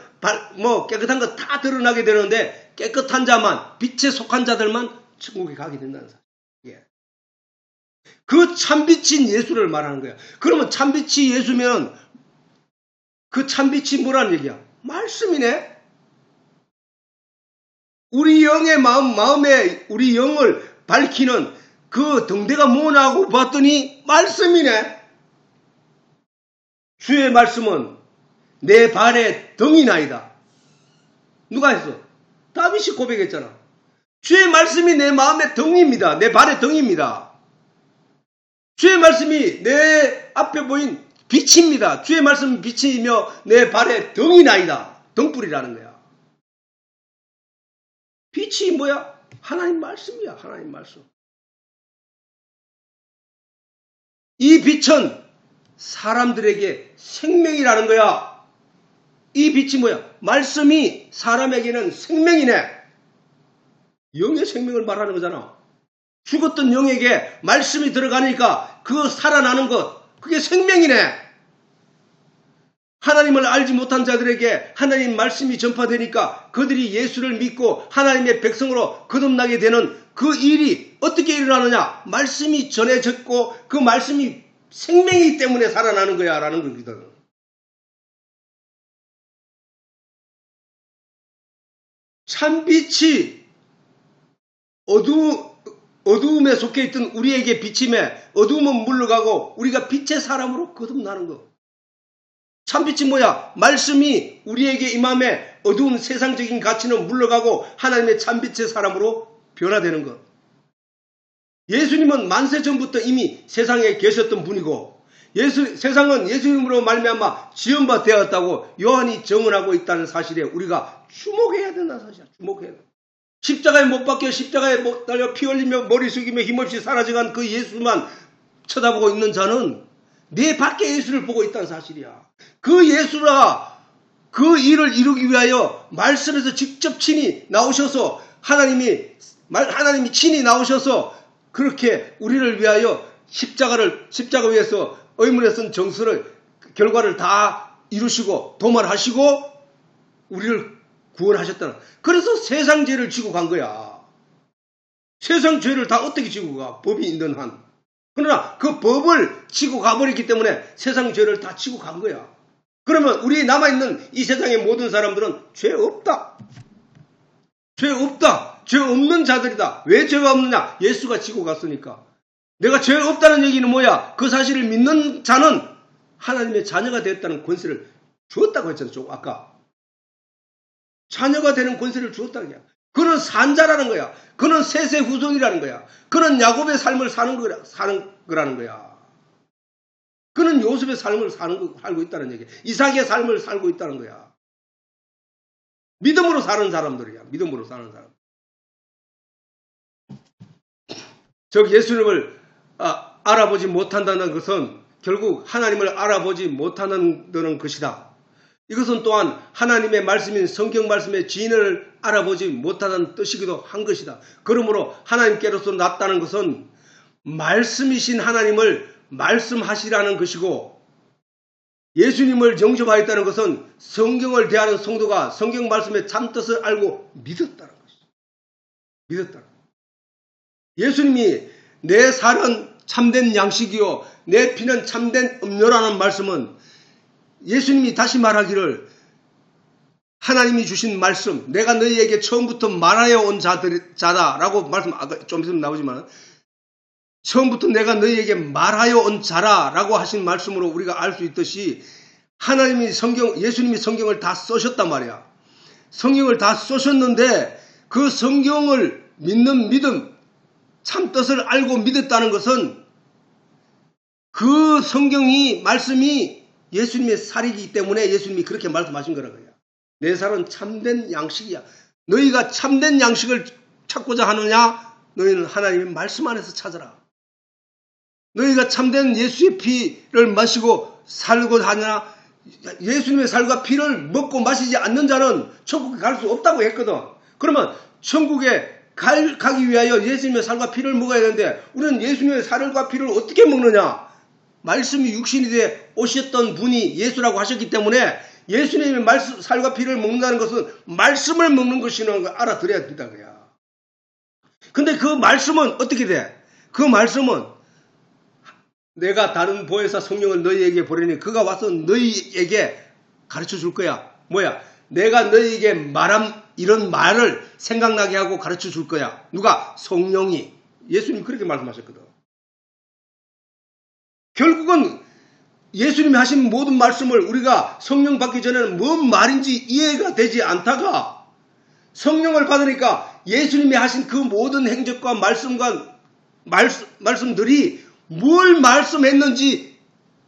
깨끗한 것 다 드러나게 되는데 깨끗한 자만, 빛에 속한 자들만 천국에 가게 된다는 사실. 예. 그 참빛인 예수를 말하는 거야. 그러면 참빛이 예수면 그 참빛이 뭐라는 얘기야? 말씀이네. 우리 영의 마음에 우리 영을 밝히는 그 등대가 뭐냐고 봤더니 말씀이네. 주의 말씀은 내 발의 등이나이다. 누가 했어? 다윗이 고백했잖아. 주의 말씀이 내 마음의 등입니다. 내 발의 등입니다. 주의 말씀이 내 앞에 보인 빛입니다. 주의 말씀은 빛이며 내 발에 등이 나이다. 등불이라는 거야. 빛이 뭐야? 하나님 말씀이야. 하나님 말씀. 이 빛은 사람들에게 생명이라는 거야. 이 빛이 뭐야? 말씀이 사람에게는 생명이네. 영의 생명을 말하는 거잖아. 죽었던 영에게 말씀이 들어가니까 그 살아나는 것, 그게 생명이네. 하나님을 알지 못한 자들에게 하나님 말씀이 전파되니까 그들이 예수를 믿고 하나님의 백성으로 거듭나게 되는 그 일이 어떻게 일어나느냐? 말씀이 전해졌고 그 말씀이 생명이기 때문에 살아나는 거야 라는 거거든. 참빛이 어두움에 속해 있던 우리에게 비침에 어두움은 물러가고 우리가 빛의 사람으로 거듭나는 것. 참빛이 뭐야? 말씀이 우리에게 임함에 어두운 세상적인 가치는 물러가고 하나님의 참빛의 사람으로 변화되는 것. 예수님은 만세 전부터 이미 세상에 계셨던 분이고 세상은 예수님으로 말미암아 지음바 되었다고 요한이 증언하고 있다는 사실에 우리가 주목해야 된다는 사실이야. 주목해야 돼. 십자가에 못 박혀 십자가에 못 달려 피 흘리며 머리 숙이며 힘없이 사라져간 그 예수만 쳐다보고 있는 자는 내 밖에 예수를 보고 있다는 사실이야. 그 예수가 그 일을 이루기 위하여 말씀에서 직접 친히 나오셔서 하나님이 친히 나오셔서 그렇게 우리를 위하여 십자가 위에서 의문에 쓴 정수를 결과를 다 이루시고 도말하시고 우리를 구원하셨다는. 그래서 세상 죄를 지고 간 거야. 세상 죄를 다 어떻게 지고 가? 법이 있는 한. 그러나 그 법을 지고 가버렸기 때문에 세상 죄를 다 지고 간 거야. 그러면 우리 남아있는 이 세상의 모든 사람들은 죄 없다. 죄 없다. 죄 없는 자들이다. 왜 죄가 없느냐? 예수가 지고 갔으니까. 내가 죄 없다는 얘기는 뭐야? 그 사실을 믿는 자는 하나님의 자녀가 되었다는 권세를 주었다고 했잖아. 아까. 자녀가 되는 권세를 주었다는 거야. 그는 산자라는 거야. 그는 셋의 후손이라는 거야. 그는 야곱의 삶을 사는 거라는 거야. 그는 요셉의 삶을 살고 있다는 얘기야. 이삭의 삶을 살고 있다는 거야. 믿음으로 사는 사람들이야. 믿음으로 사는 사람. 즉 예수님을 알아보지 못한다는 것은 결국 하나님을 알아보지 못한다는 것이다. 이것은 또한 하나님의 말씀인 성경 말씀의 진을 알아보지 못하는 뜻이기도 한 것이다. 그러므로 하나님께로서 낫다는 것은 말씀이신 하나님을 말씀하시라는 것이고 예수님을 영접하였다는 것은 성경을 대하는 성도가 성경 말씀의 참뜻을 알고 믿었다는 것이다. 믿었다는 것이다. 예수님이 내 살은 참된 양식이요 내 피는 참된 음료라는 말씀은 예수님이 다시 말하기를 하나님이 주신 말씀 내가 너희에게 처음부터 말하여 온 자다라고 말씀 아까 좀 있으면 나오지만 처음부터 내가 너희에게 말하여 온 자라라고 하신 말씀으로 우리가 알 수 있듯이 하나님이 예수님이 성경을 다 쓰셨단 말이야. 성경을 다 쓰셨는데 그 성경을 믿는 믿음 참뜻을 알고 믿었다는 것은 그 성경이 말씀이 예수님의 살이기 때문에 예수님이 그렇게 말씀하신 거라고요. 내 살은 참된 양식이야. 너희가 참된 양식을 찾고자 하느냐? 너희는 하나님의 말씀 안에서 찾아라. 너희가 참된 예수의 피를 마시고 살고자 하느냐? 예수님의 살과 피를 먹고 마시지 않는 자는 천국에 갈 수 없다고 했거든. 그러면 천국에 가기 위하여 예수님의 살과 피를 먹어야 되는데 우리는 예수님의 살과 피를 어떻게 먹느냐? 말씀이 육신이 돼 오셨던 분이 예수라고 하셨기 때문에 예수님의 살과 피를 먹는다는 것은 말씀을 먹는 것이라는 걸 알아들어야 된다는 거야. 근데 그 말씀은 어떻게 돼? 그 말씀은 내가 다른 보혜사 성령을 너희에게 보내니 그가 와서 너희에게 가르쳐 줄 거야. 뭐야? 내가 너희에게 말한 이런 말을 생각나게 하고 가르쳐 줄 거야. 누가? 성령이. 예수님 그렇게 말씀하셨거든. 결국은 예수님이 하신 모든 말씀을 우리가 성령 받기 전에는 뭔 말인지 이해가 되지 않다가 성령을 받으니까 예수님이 하신 그 모든 행적과 말씀들이 뭘 말씀했는지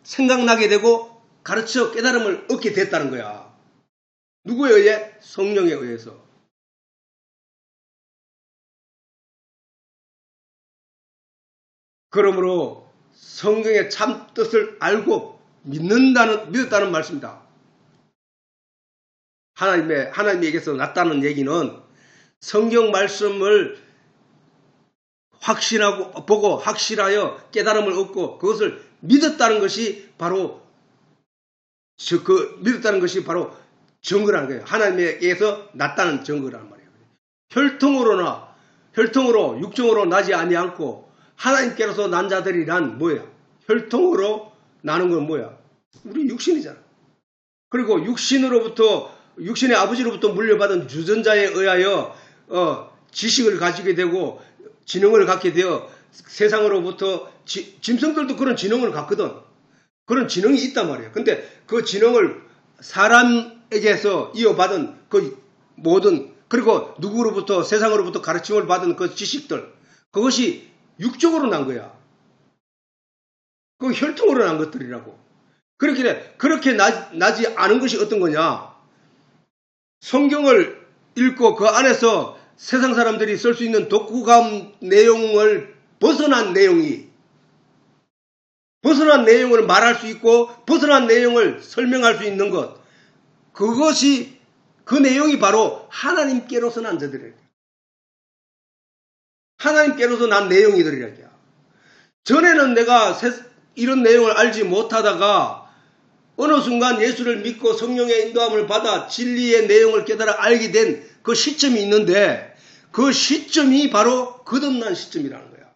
생각나게 되고 가르쳐 깨달음을 얻게 됐다는 거야. 누구에 의해? 성령에 의해서. 그러므로 성경의 참 뜻을 알고 믿었다는 말씀이다. 하나님에게서 났다는 얘기는 성경 말씀을 확신하고 보고 확실하여 깨달음을 얻고 그것을 믿었다는 것이 바로 믿었다는 것이 바로 증거라는 거예요. 하나님에게서 났다는 증거라는 말이에요. 혈통으로 육정으로 나지 아니않고 하나님께로서 난 자들이란 뭐야? 혈통으로 나는 건 뭐야? 우리 육신이잖아. 그리고 육신의 아버지로부터 물려받은 유전자에 의하여 지식을 가지게 되고 지능을 갖게 되어 세상으로부터 짐승들도 그런 지능을 갖거든. 그런 지능이 있단 말이에요. 근데 그 지능을 사람에게서 이어받은 그 모든 그리고 누구로부터 세상으로부터 가르침을 받은 그 지식들 그것이 육적으로 난 거야. 그 혈통으로 난 것들이라고. 그렇게 나지 않은 것이 어떤 거냐? 성경을 읽고 그 안에서 세상 사람들이 쓸 수 있는 독후감 내용을 벗어난 내용을 말할 수 있고 벗어난 내용을 설명할 수 있는 것. 그 내용이 바로 하나님께로서 난 자들이에요. 하나님께로서 난 내용이들이랄게요. 전에는 내가 이런 내용을 알지 못하다가 어느 순간 예수를 믿고 성령의 인도함을 받아 진리의 내용을 깨달아 알게 된 그 시점이 있는데 그 시점이 바로 거듭난 시점이라는 거야.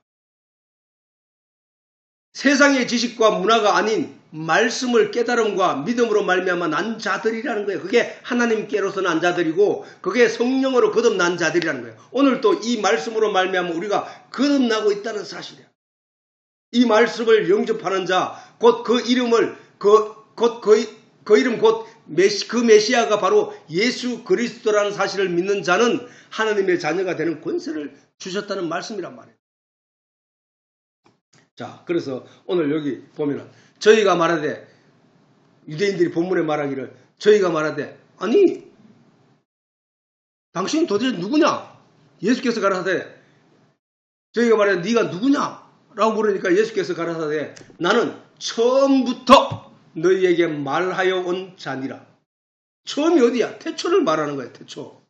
세상의 지식과 문화가 아닌 말씀을 깨달음과 믿음으로 말미암아 난 자들이라는 거예요. 그게 하나님께로서 난 자들이고 그게 성령으로 거듭난 자들이라는 거예요. 오늘 또 이 말씀으로 말미암아 우리가 거듭나고 있다는 사실이야. 이 말씀을 영접하는 자, 곧 그 이름을 그 메시아가 바로 예수 그리스도라는 사실을 믿는 자는 하나님의 자녀가 되는 권세를 주셨다는 말씀이란 말이에요. 자, 그래서 오늘 여기 보면은 저희가 말하되 유대인들이 본문에 말하기를 저희가 말하되 아니 당신은 도대체 누구냐? 예수께서 가라사대 저희가 말하되 네가 누구냐? 라고 물으니까 예수께서 가라사대 나는 처음부터 너희에게 말하여 온 자니라. 처음이 어디야? 태초를 말하는 거야. 태초.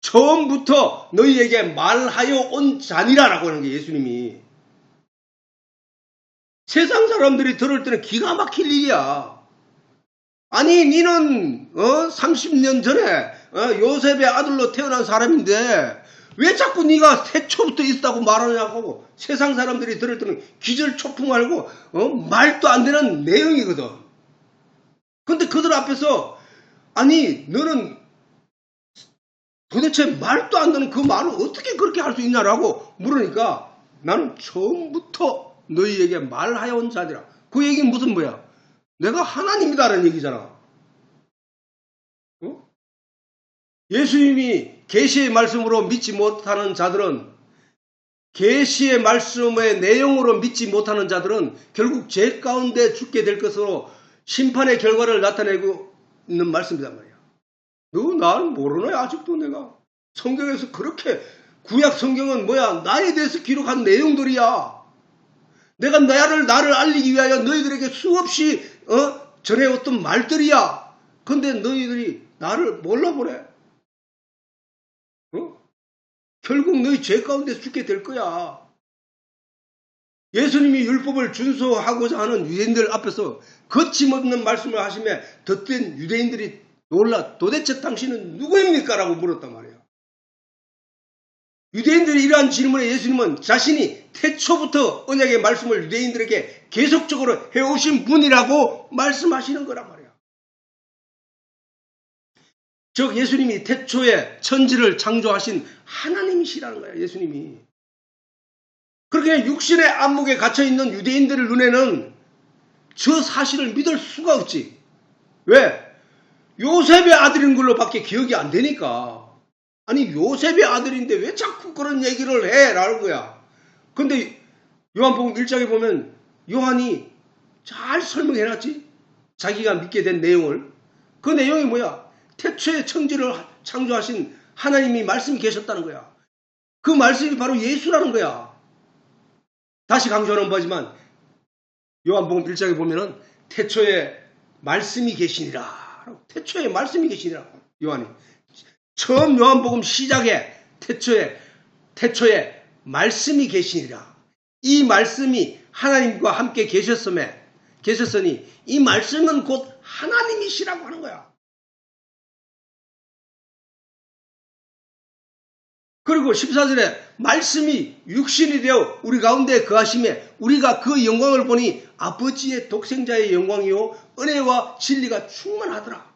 처음부터 너희에게 말하여 온 자니라라고 하는 게 예수님이. 세상 사람들이 들을 때는 기가 막힐 일이야. 아니 니는 30년 전에 요셉의 아들로 태어난 사람인데 왜 자꾸 네가 태초부터 있다고 말하냐고 세상 사람들이 들을 때는 기절초풍하고 말도 안 되는 내용이거든. 근데 그들 앞에서 아니 너는 도대체 말도 안 되는 그 말을 어떻게 그렇게 할 수 있냐라고 물으니까 나는 처음부터 너희에게 말하여 온 자들아. 그 얘기는 무슨 뭐야? 내가 하나님이다라는 얘기잖아. 예수님이 계시의 말씀으로 믿지 못하는 자들은 계시의 말씀의 내용으로 믿지 못하는 자들은 결국 죄 가운데 죽게 될 것으로 심판의 결과를 나타내고 있는 말씀이란 말이야. 너 나를 모르나? 아직도 내가 성경에서 그렇게 구약 성경은 뭐야? 나에 대해서 기록한 내용들이야. 내가 나를 알리기 위하여 너희들에게 수없이 전해왔던 말들이야. 근데 너희들이 나를 몰라보래. 결국 너희 죄 가운데 죽게 될 거야. 예수님이 율법을 준수하고자 하는 유대인들 앞에서 거침없는 말씀을 하시며 덧된 유대인들이 놀라 도대체 당신은 누구입니까? 라고 물었단 말이야. 유대인들이 이러한 질문에 예수님은 자신이 태초부터 언약의 말씀을 유대인들에게 계속적으로 해오신 분이라고 말씀하시는 거란 말이야. 즉 예수님이 태초에 천지를 창조하신 하나님이시라는 거야. 예수님이. 그렇게 육신의 안목에 갇혀있는 유대인들의 눈에는 저 사실을 믿을 수가 없지. 왜? 요셉의 아들인 걸로 밖에 기억이 안 되니까. 아니 요셉의 아들인데 왜 자꾸 그런 얘기를 해? 라는 거야. 근데 요한복음 1장에 보면 요한이 잘 설명해놨지. 자기가 믿게 된 내용을. 그 내용이 뭐야? 태초에 천지를 창조하신 하나님이 말씀이 계셨다는 거야. 그 말씀이 바로 예수라는 거야. 다시 강조하는 바지만 요한복음 1장에 보면은 태초에 말씀이 계시니라. 태초에 말씀이 계시니라. 요한이. 처음 요한복음 시작에 태초에 말씀이 계시니라. 이 말씀이 하나님과 함께 계셨으니 이 말씀은 곧 하나님이시라고 하는 거야. 그리고 14절에 말씀이 육신이 되어 우리 가운데 거하심에 우리가 그 영광을 보니 아버지의 독생자의 영광이요 은혜와 진리가 충만하더라.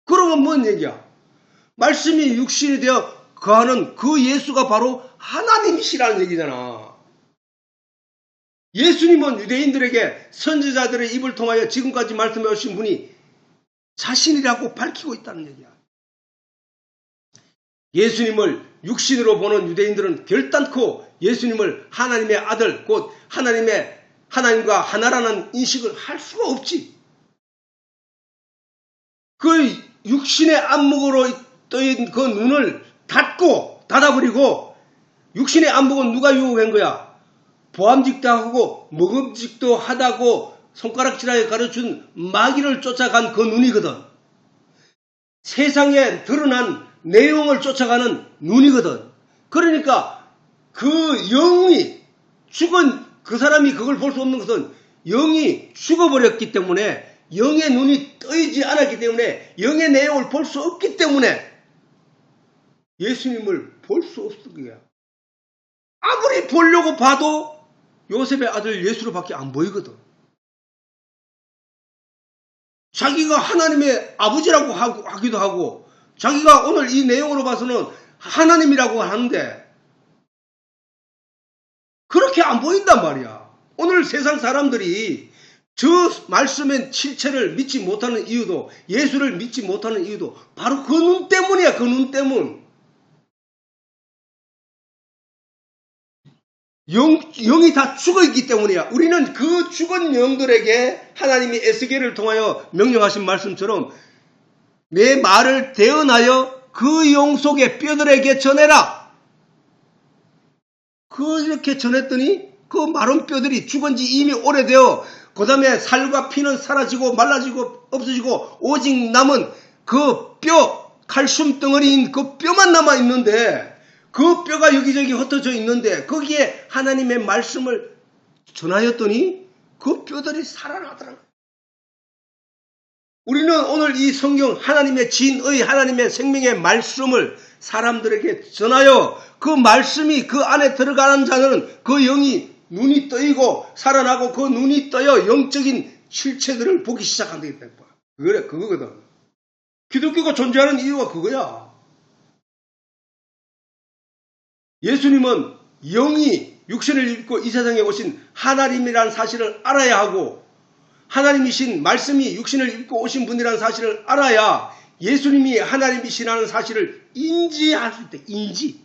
그러면 뭔 얘기야? 말씀이 육신이 되어 거하는 그 예수가 바로 하나님이시라는 얘기잖아. 예수님은 유대인들에게 선지자들의 입을 통하여 지금까지 말씀해 오신 분이 자신이라고 밝히고 있다는 얘기야. 예수님을 육신으로 보는 유대인들은 결단코 예수님을 하나님의 아들, 곧 하나님과 하나라는 인식을 할 수가 없지. 그 육신의 안목으로 떠인 그 눈을 닫아버리고 육신의 안목은 누가 유혹한 거야? 보암직도 하고 먹음직도 하다고 손가락질하여 가르친 마귀를 쫓아간 그 눈이거든. 세상에 드러난 내용을 쫓아가는 눈이거든. 그러니까 그 영이 죽은 그 사람이 그걸 볼 수 없는 것은 영이 죽어버렸기 때문에 영의 눈이 떠있지 않았기 때문에 영의 내용을 볼 수 없기 때문에 예수님을 볼 수 없을 거야. 아무리 보려고 봐도 요셉의 아들 예수로밖에 안 보이거든. 자기가 하나님의 아버지라고 하기도 하고 자기가 오늘 이 내용으로 봐서는 하나님이라고 하는데 그렇게 안 보인단 말이야. 오늘 세상 사람들이 저 말씀의 실체를 믿지 못하는 이유도 예수를 믿지 못하는 이유도 바로 그 눈 때문이야. 그 눈 때문. 영이 다 죽어있기 때문이야. 우리는 그 죽은 영들에게 하나님이 에스겔을 통하여 명령하신 말씀처럼 내 말을 대언하여 그 영 속의 뼈들에게 전해라. 그렇게 전했더니 그 마른 뼈들이 죽은 지 이미 오래되어 그 다음에 살과 피는 사라지고 말라지고 없어지고 오직 남은 그 뼈, 칼슘 덩어리인 그 뼈만 남아있는데 그 뼈가 여기저기 흩어져 있는데 거기에 하나님의 말씀을 전하였더니 그 뼈들이 살아나더라고요. 우리는 오늘 이 성경 하나님의 진의 하나님의 생명의 말씀을 사람들에게 전하여 그 말씀이 그 안에 들어가는 자는 그 영이 눈이 떠이고 살아나고 그 눈이 떠여 영적인 실체들을 보기 시작한다. 그래, 그거거든. 기독교가 존재하는 이유가 그거야. 예수님은 영이 육신을 입고 이 세상에 오신 하나님이라는 사실을 알아야 하고 하나님이신 말씀이 육신을 입고 오신 분이라는 사실을 알아야 예수님이 하나님이시라는 사실을 인지할 수 있다. 인지.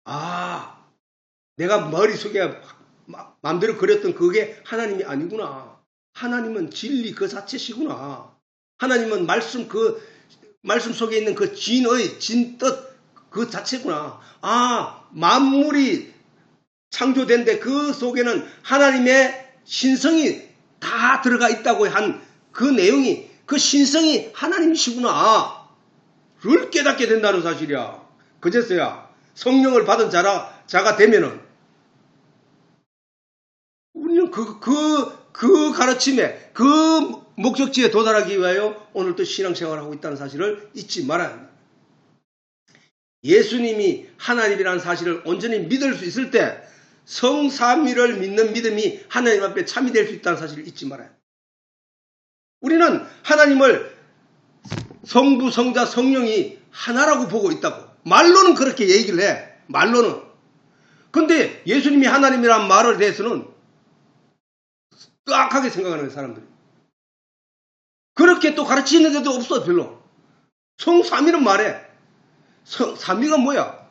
아, 내가 머릿속에 마음대로 그렸던 그게 하나님이 아니구나. 하나님은 진리 그 자체시구나. 하나님은 말씀 속에 있는 그 진뜻 그 자체구나. 아, 만물이 창조된데 그 속에는 하나님의 신성이 다 들어가 있다고 한 그 내용이 그 신성이 하나님이시구나. 를 깨닫게 된다는 사실이야. 그제서야 성령을 받은 자가 되면은 우리는 그 가르침에 그 목적지에 도달하기 위하여 오늘도 신앙생활을 하고 있다는 사실을 잊지 말아야 합니다. 예수님이 하나님이라는 사실을 온전히 믿을 수 있을 때 성삼위를 믿는 믿음이 하나님 앞에 참이 될 수 있다는 사실을 잊지 말아야 합니다. 우리는 하나님을 성부, 성자, 성령이 하나라고 보고 있다고. 말로는 그렇게 얘기를 해. 말로는. 근데 예수님이 하나님이라는 말에 대해서는 뜨악하게 생각하는 거예요, 사람들이. 그렇게 또 가르치는 데도 없어, 별로. 성삼위는 말해. 삼위가 뭐야?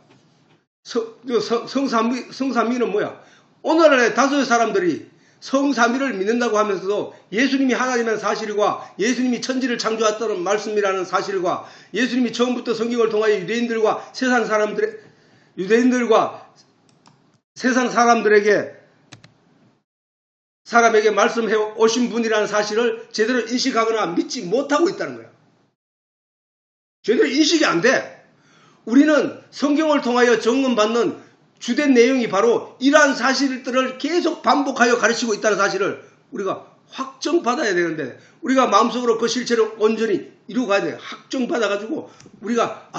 성삼위는 뭐야? 오늘날의 다수의 사람들이 성삼위를 믿는다고 하면서도 예수님이 하나님의 사실과 예수님이 천지를 창조했다는 말씀이라는 사실과 예수님이 처음부터 성경을 통하여 유대인들과 세상 사람에게 말씀해 오신 분이라는 사실을 제대로 인식하거나 믿지 못하고 있다는 거야. 제대로 인식이 안 돼. 우리는 성경을 통하여 점검받는 주된 내용이 바로 이러한 사실들을 계속 반복하여 가르치고 있다는 사실을 우리가 확정받아야 되는데, 우리가 마음속으로 그 실체를 온전히 이루고 가야 돼. 확정받아가지고 우리가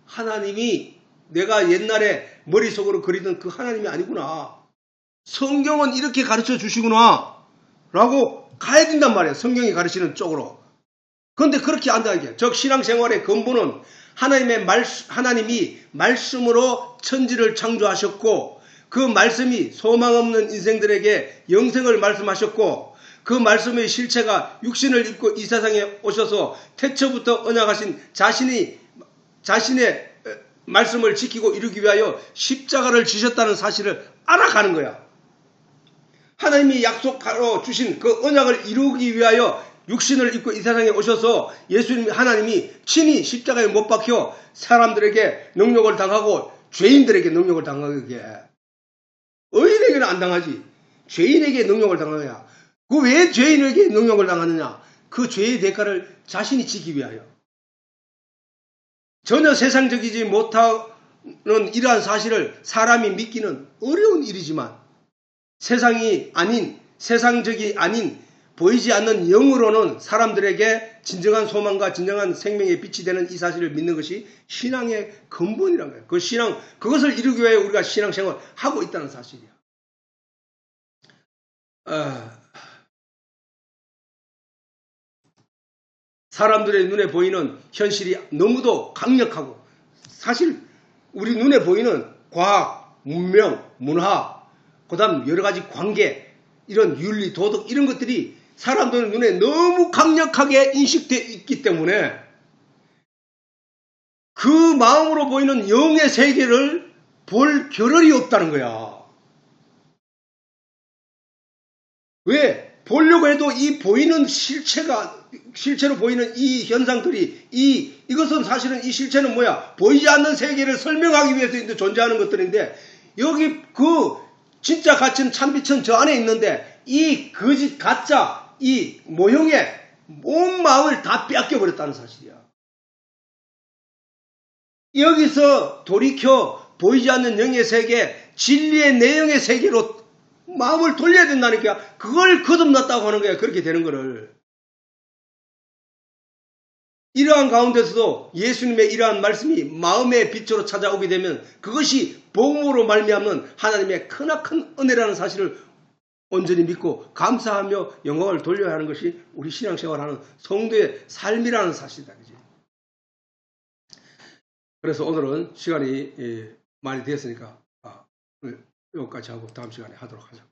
하나님이 내가 옛날에 머릿속으로 그리던 그 하나님이 아니구나, 성경은 이렇게 가르쳐 주시구나 라고 가야 된단 말이에요. 성경이 가르치는 쪽으로. 그런데 그렇게 안 되게. 즉 신앙생활의 근본은 하나님이 말씀으로 천지를 창조하셨고, 그 말씀이 소망 없는 인생들에게 영생을 말씀하셨고, 그 말씀의 실체가 육신을 입고 이 세상에 오셔서 태초부터 언약하신 자신의 말씀을 지키고 이루기 위하여 십자가를 지셨다는 사실을 알아가는 거야. 하나님이 약속하러 주신 그 언약을 이루기 위하여 육신을 입고 이 세상에 오셔서 예수님 하나님이 친히 십자가에 못 박혀 사람들에게 능력을 당하고 죄인들에게 능력을 당하게 해. 의인에게는 안 당하지. 죄인에게 능력을 당하냐. 그 왜 죄인에게 능력을 당하느냐. 그 죄의 대가를 자신이 지기 위하여. 전혀 세상적이지 못하는 이러한 사실을 사람이 믿기는 어려운 일이지만, 세상적이 아닌 보이지 않는 영으로는 사람들에게 진정한 소망과 진정한 생명의 빛이 되는 이 사실을 믿는 것이 신앙의 근본이란 거예요. 그것을 이루기 위해 우리가 신앙생활을 하고 있다는 사실이야. 사람들의 눈에 보이는 현실이 너무도 강력하고, 사실 우리 눈에 보이는 과학, 문명, 문화, 그 다음 여러 가지 관계, 이런 윤리, 도덕 이런 것들이 사람들 눈에 너무 강력하게 인식되어 있기 때문에 그 마음으로 보이는 영의 세계를 볼 겨를이 없다는 거야. 왜? 보려고 해도 이 보이는 실체로 보이는 이 현상들이, 이것은 사실은 이 실체는 뭐야? 보이지 않는 세계를 설명하기 위해서 존재하는 것들인데, 여기 그 진짜 가치는 참빛은 저 안에 있는데, 이 거짓 가짜, 이 모형의 온 마음을 다 빼앗겨버렸다는 사실이야. 여기서 돌이켜 보이지 않는 영의 세계, 진리의 내용의 세계로 마음을 돌려야 된다니까. 그걸 거듭났다고 하는 거야. 그렇게 되는 거를. 이러한 가운데서도 예수님의 이러한 말씀이 마음의 빛으로 찾아오게 되면 그것이 복음으로 말미암는 하나님의 크나큰 은혜라는 사실을 온전히 믿고 감사하며 영광을 돌려야 하는 것이 우리 신앙생활하는 성도의 삶이라는 사실이다. 그지? 그래서 오늘은 시간이 많이 됐으니까 여기까지 하고 다음 시간에 하도록 하자.